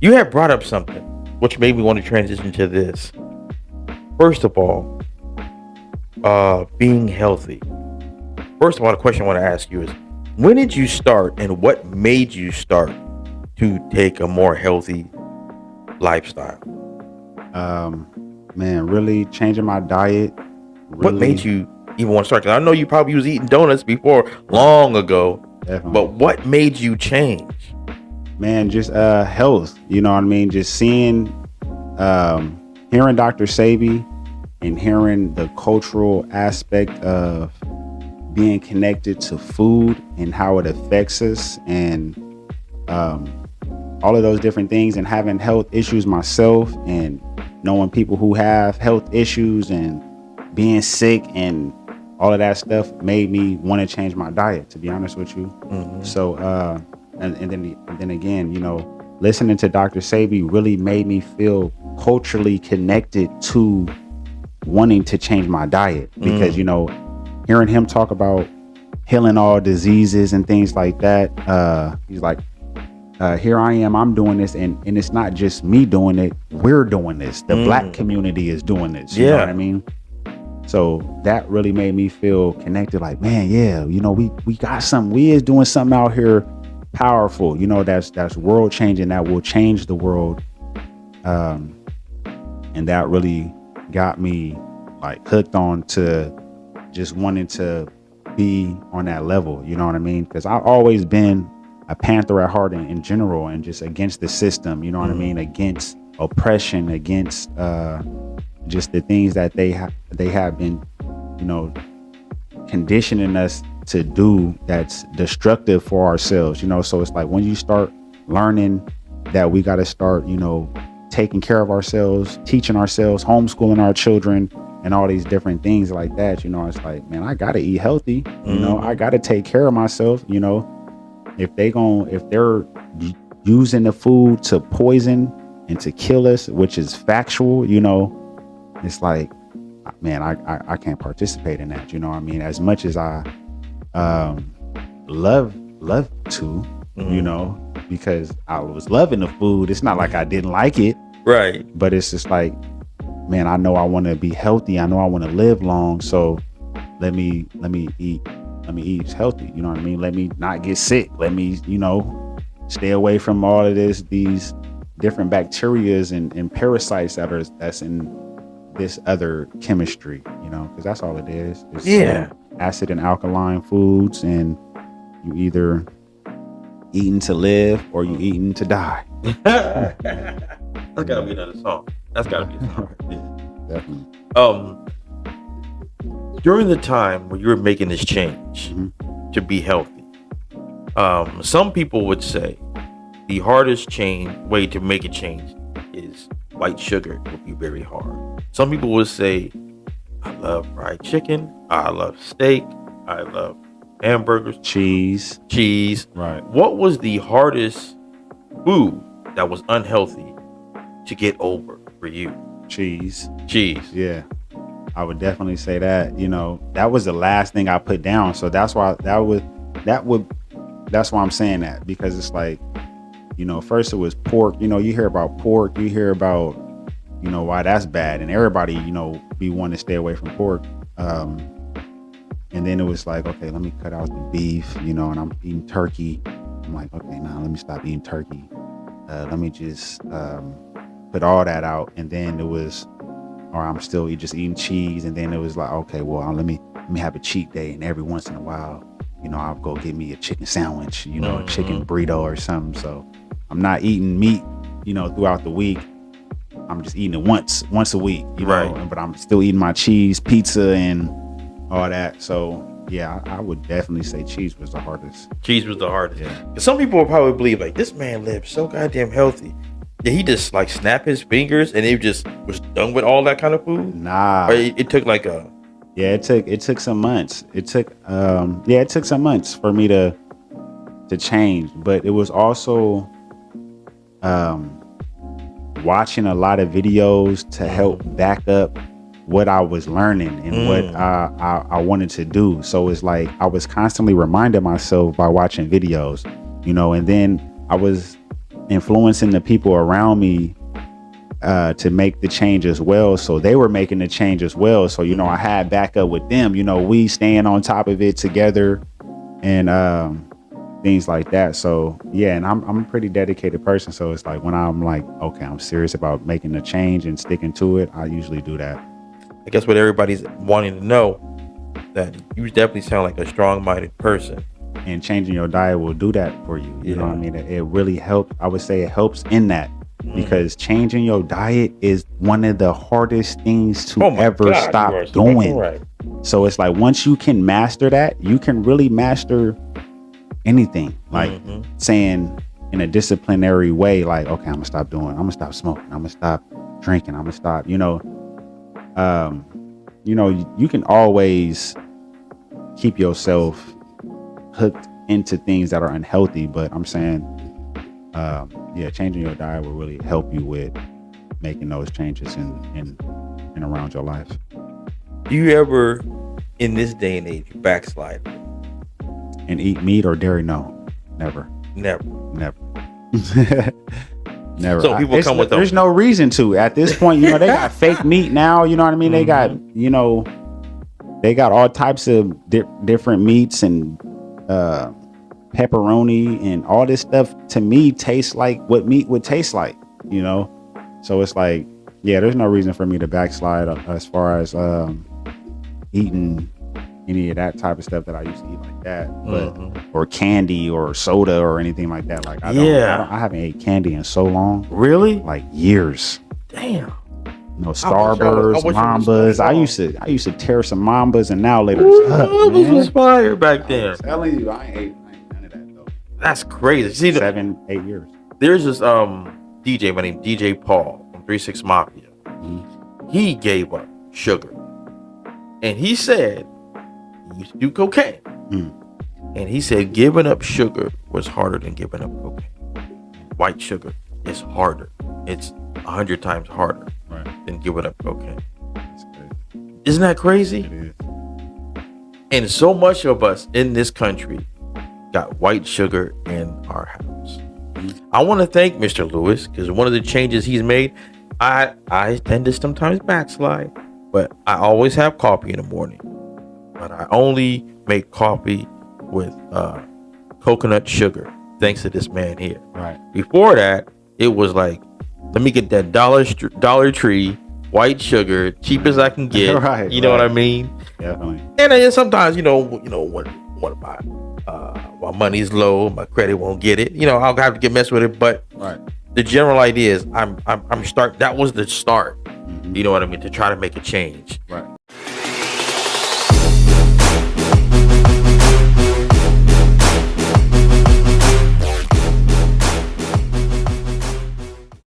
You have brought up something which made me want to transition to this. First of all, being healthy. First of all, the question I want to ask you is, when did you start and what made you start to take a more healthy lifestyle? Man, really changing my diet. What made Really, you even want to start? 'Cause I know you probably was eating donuts before long ago, definitely. but what made you change? Man, just health. You know what I mean? Just seeing, hearing Dr. Sebi and hearing the cultural aspect of being connected to food and how it affects us, and all of those different things, and having health issues myself, and knowing people who have health issues and being sick and all of that stuff made me want to change my diet, to be honest with you. So and then again, listening to Dr. Sebi really made me feel culturally connected to wanting to change my diet, because hearing him talk about healing all diseases and things like that, he's like, here I am, I'm doing this, and it's not just me doing it, we're doing this, the Black community is doing this, you know what I mean? So that really made me feel connected, like, man, yeah, we got something, we is doing something out here powerful, that's world changing, that will change the world. And that really got me like hooked on to just wanting to be on that level, you know what I mean? Because I've always been a Panther at heart in general, and just against the system, you know what I mean? Against oppression, against just the things that they have been, conditioning us to do that's destructive for ourselves, so it's like when you start learning that we got to start, taking care of ourselves, teaching ourselves, homeschooling our children, and all these different things like that, it's like, man, I gotta eat healthy, I gotta take care of myself, if they're using the food to poison and to kill us, which is factual, it's like, man, I can't participate in that, as much as I love to, because I was loving the food. It's not like I didn't like it, Right. but it's just like, man, I know I want to be healthy. I know I want to live long. So let me eat healthy. You know what I mean? Let me not get sick. Let me, stay away from all of these different bacterias and parasites that's in this other chemistry, because that's all it is. It's acid and alkaline foods, and you either eating to live or you eating to die. That's gotta be another song. That's gotta be a song. Definitely. During the time when you were making this change to be healthy, some people would say the hardest way to make a change is white sugar would be very hard. Some people would say, I love fried chicken, I love steak, I love hamburgers, Cheese. Right. What was the hardest food that was unhealthy to get over for you? Cheese. Yeah. I would definitely say that. That was the last thing I put down. So that's why that's why I'm saying that, because it's like, first it was pork. You hear about pork, you hear about, why that's bad, and everybody, be wanting to stay away from pork. And then it was like, okay, let me cut out the beef, and I'm eating turkey. I'm like, okay, now let me stop eating turkey. Let me just put all that out. And then it was, or I'm still just eating cheese. And then it was like, okay, well, let me have a cheat day. And every once in a while, I'll go get me a chicken sandwich, a chicken burrito or something. So I'm not eating meat, throughout the week. I'm just eating it once a week, Right. But I'm still eating my cheese, pizza, and all that. So yeah, I would definitely say cheese was the hardest. Yeah. Some people will probably believe like, this man lived so goddamn healthy. Did he just like snap his fingers and he just was done with all that kind of food? Nah. Or it took like a... Yeah, it took some months. It took some months for me to change. But it was also watching a lot of videos to help back up what I was learning and what I wanted to do. So it's like I was constantly reminding myself by watching videos, and then I was influencing the people around me to make the change as well. So they were making the change as well. So, you know, I had backup with them, you know, we staying on top of it together and things like that. So yeah, and I'm a pretty dedicated person. So it's like when I'm like, okay, I'm serious about making a change and sticking to it, I usually do that. I guess what everybody's wanting to know, that you definitely sound like a strong-minded person. And changing your diet will do that for you. You know what I mean? It really helps. I would say it helps in that. Because changing your diet is one of the hardest things to ever stop doing. Right. So it's like once you can master that, you can really master anything. Like saying in a disciplinary way, like, okay, I'm gonna stop smoking, I'm gonna stop drinking, I'm gonna stop, you know, you can always keep yourself hooked into things that are unhealthy. But I'm saying, changing your diet will really help you with making those changes in around your life. Do you ever, in this day and age, backslide and eat meat or dairy? No, never. Never. So people come with them. There's no reason to at this point. You know, they got fake meat now. You know what I mean? They got, you know, they got all types of different meats and pepperoni and all this stuff. To me, tastes like what meat would taste like. You know, so it's like, yeah, there's no reason for me to backslide as far as eating any of that type of stuff that I used to eat like that, but or candy or soda or anything like that. Like I haven't ate candy in so long. Really? Like years. Damn. You know, Starburst, Mambas. I used to tear some Mambas, and now later. I was inspired back then. I'm telling you, I ain't none of that though. That's crazy. See, 7-8 years. There's this DJ by name DJ Paul from 3-6 Mafia. He gave up sugar, and he said he used to do cocaine, and he said giving up sugar was harder than giving up cocaine. White sugar is harder. It's 100 times harder than giving up cocaine. Isn't that crazy? It is. And so much of us in this country got white sugar in our house. I want to thank Mr. Lewis, because one of the changes he's made, I tend to sometimes backslide, but I always have coffee in the morning. But I only make coffee with coconut sugar, thanks to this man here. Right. Before that, it was like, let me get that Dollar Tree white sugar, cheap as I can get. Right. You know what I mean? Definitely. And then sometimes, when my money's low, my credit won't get it. You know, I'll have to get messed with it. But the general idea is, I'm start. That was the start. You know what I mean? To try to make a change. Right.